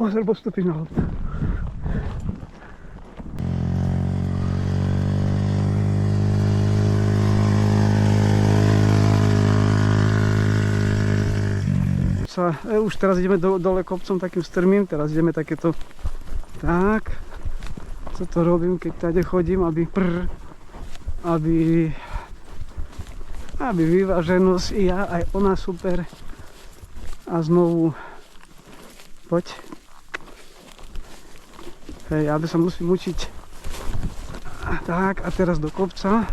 Pozor, postupíš na hlavu. Už teraz ideme dole kopcom takým strmým, teraz ideme takéto tak, co to robím, keď tady chodím, aby vyváženosť i ja, aj ona super. A znovu poď. Hej, aby sa musím učiť. Tak, a teraz do kopca.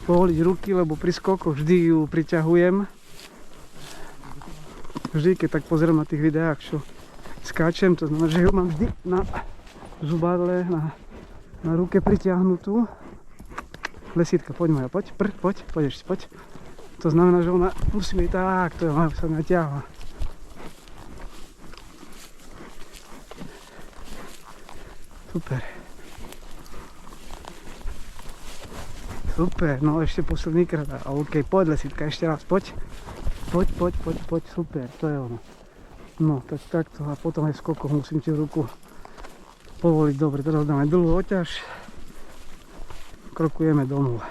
Povoliť ruky, lebo pri skokoch vždy ju priťahujem. Vždy, keď tak pozerám na tých videách, čo skáčem, to znamená, že ju mám vždy na zubadle, na ruke pritiahnutú. Lesítka, poď moja, poď, poď ešte, poď. To znamená, že ona musí byť tak, to sa naťahla. Super. Super, no ešte posledný krát. OK, poď lesítka, ešte raz, poď. Poď, super, to je ono. No, tak takto a potom aj v skokoch musím ti ruku povoliť. Dobre, teraz dáme dlhú oťaž. Krokujeme domov.